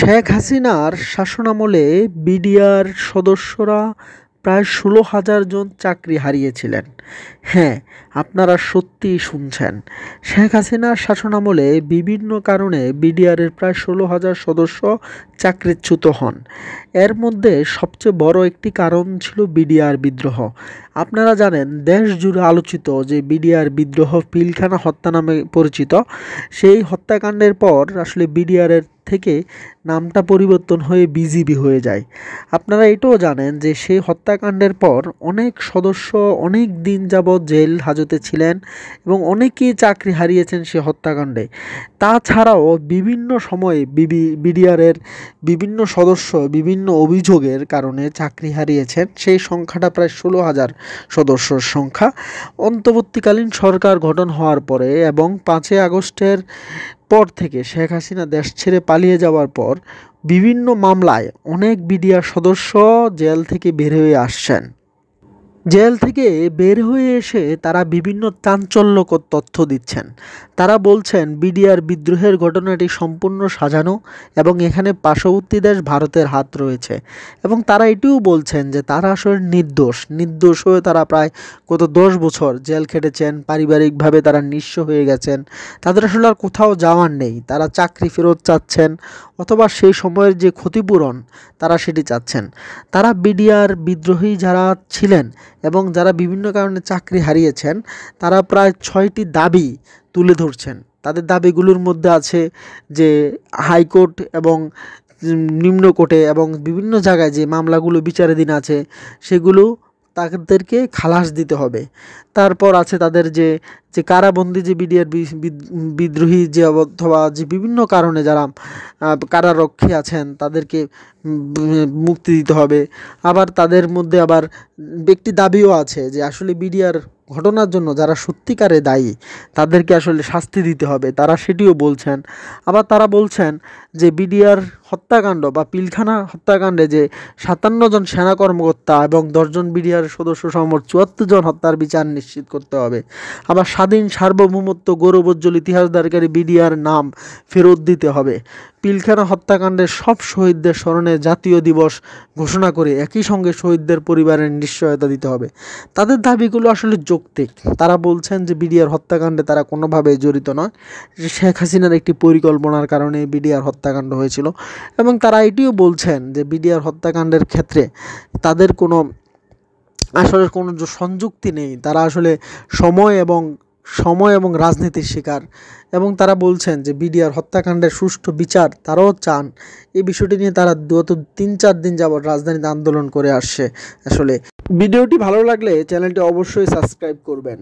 শেখ হাসিনার শাসনামলে বিডিআর সদস্যরা প্রায় ১৬,০০০ জন চাকরি হারিয়েছিলেন। হ্যাঁ, আপনারা সত্যিই শুনছেন। শেখ হাসিনার শাসনামলে বিভিন্ন কারণে বিডিআরের প্রায় ১৬,০০০ সদস্য চাকরিচ্যুত হন। এর মধ্যে সবচেয়ে বড় একটি কারণ ছিল বিডিআর বিদ্রোহ। আপনারা জানেন, দেশ জুড়ে আলোচিত যে বিডিআর বিদ্রোহ, পিলখানা হত্যা নামে পরিচিত, সেই হত্যাকাণ্ডের পর আসলে বিডিআরের থেকে নামটা পরিবর্তন হয়ে বিজিবি হয়ে যায়। আপনারা এটাও জানেন যে সেই হত্যাকাণ্ডের পর অনেক সদস্য অনেক দিন যাবৎ জেল হাজতে ছিলেন এবং অনেকেই চাকরি হারিয়েছেন সে হত্যাকাণ্ডে। তাছাড়াও বিভিন্ন সময়ে বিডিআরের বিভিন্ন সদস্য বিভিন্ন অভিযোগের কারণে চাকরি হারিয়েছেন। সেই সংখ্যাটা প্রায় ১৬,০০০ সদস্যর সংখ্যা। অন্তর্বর্তীকালীন সরকার গঠন হওয়ার পরে এবং ৫ই আগস্টের পর থেকে শেখ হাসিনা দেশ ছেড়ে পালিয়ে যাওয়ার পর বিভিন্ন মামলায় অনেক বিডিআর সদস্য জেল থেকে বের হয়ে আসছেন। জেল থেকে বের হয়ে এসে তারা বিভিন্ন চাঞ্চল্যকর তথ্য দিচ্ছেন। তারা বলছেন বিডিআর বিদ্রোহের ঘটনাটি সম্পূর্ণ সাজানো এবং এখানে পার্শ্ববর্তী দেশ ভারতের হাত রয়েছে। এবং তারা এটিও বলছেন যে তারা আসলে নির্দোষ হয়ে তারা প্রায় গত ১০ বছর জেল খেটেছেন, পারিবারিকভাবে তারা নিঃস্ব হয়ে গেছেন, তাদের আসলে আর কোথাও যাওয়ার নেই। তারা চাকরি ফেরত চাচ্ছেন অথবা সেই সময়ের যে ক্ষতিপূরণ তারা সেটি চাচ্ছেন। তারা বিডিআর বিদ্রোহী যারা ছিলেন এবং যারা বিভিন্ন কারণে চাকরি হারিয়েছেন, তারা প্রায় ৬টি দাবি তুলে ধরছেন। তাদের দাবিগুলোর মধ্যে আছে যে হাইকোর্ট এবং নিম্ন কোর্টে এবং বিভিন্ন জায়গায় যে মামলাগুলো বিচারাধীন আছে সেগুলো তাদেরকে খালাস দিতে হবে। তারপর আছে তাদের যে কারাবন্দী যে বিডিআর বিদ্রোহী যে অথবা যে বিভিন্ন কারণে যারা কারারক্ষী আছেন তাদেরকে মুক্তি দিতে হবে। আবার তাদের মধ্যে আবার একটি দাবিও আছে যে আসলে বিডিআর ঘটনার জন্য যারা সত্যিকারে দায়ী তাদেরকে আসলে শাস্তি দিতে হবে, তারা সেটিও বলছেন। আবার তারা বলছেন যে বিডিআর হত্যাকাণ্ড বা পিলখানা হত্যাকাণ্ডে যে ৫৭ জন সেনা কর্মকর্তা এবং ১০ জন বিডিআর সদস্য সহ ৭৪ জন হত্যার বিচার নিশ্চিত করতে হবে। আবার স্বাধীন সার্বভৌমত্ব গৌরবোজ্জ্বল ইতিহাসধারীকারী বিডিআর নাম ফেরত দিতে হবে। পিলখানা হত্যাকাণ্ডের সব শহীদদের স্মরণে জাতীয় দিবস ঘোষণা করে একই সঙ্গে শহীদদের পরিবারের নিশ্চয়তা দিতে হবে। তাদের দাবিগুলো আসলে যৌক্তিক। তারা বলছেন যে বিডিআর হত্যাকাণ্ডে তারা কোনোভাবেই জড়িত নয়, যে শেখ হাসিনার একটি পরিকল্পনার কারণে বিডিআর হত্যাকাণ্ড হয়েছিল। এবং তারা এটিও বলছেন যে বিডিআর হত্যাকাণ্ডের ক্ষেত্রে তাদের আসলে কোনো সংযুক্তি নেই। তারা আসলে সময় এবং রাজনীতির শিকার। এবং তারা বলছেন যে বিডিআর হত্যাকাণ্ডের সুষ্ঠু বিচার তারাও চান। এই বিষয়টি নিয়ে তারা গত ৩-৪ দিন যাবৎ রাজধানীতে আন্দোলন করে আসছে। আসলে ভিডিওটি ভালো লাগলে চ্যানেলটি অবশ্যই সাবস্ক্রাইব করবেন।